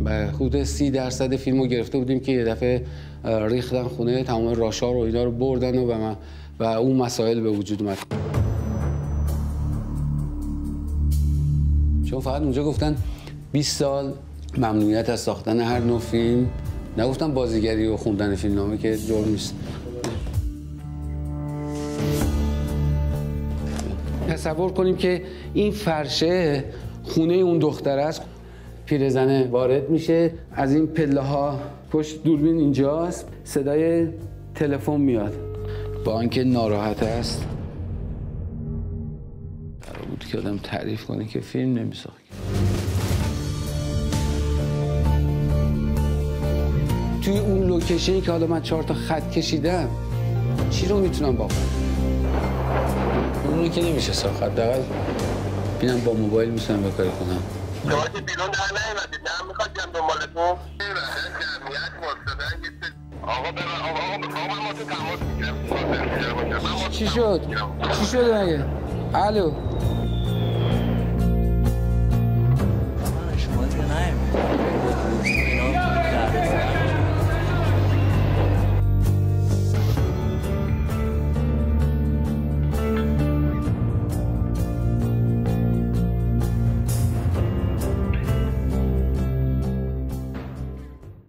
و حدود 30% فیلم رو گرفته بودیم که یه دفعه ریختن خونه، تمام راشا رو اینا رو بردن و اون مسائل به وجود اومد. چون فقط اونجا گفتن 20 سال ممنوعیت از ساختن هر نوع فیلم، نگفتن بازیگری و خوندن فیلمنامه که جرم نیست. تصور کنیم که این فرشه خونه اون دختر است، پیرزنه وارد میشه، از این پله ها پشت دوربین اینجاست، صدای تلفن میاد، با اینکه ناراحت است. قرار بود که آدم تعریف کنه که فیلم نمیساخت. توی اون لوکیشنی که حالا من 4 تا خط کشیدم، چی رو میتونم بافم؟ اون رو که نمیشه ساخت، حداقل ببینم با موبایل میتونم به کاری کنم. شما که بیرون در نیومدید، نه میخواد بیام دنبالتون؟ جمعیت واسطه آقا من با تو تماس میگیرم. چی شد؟ چی شده مگه؟ الو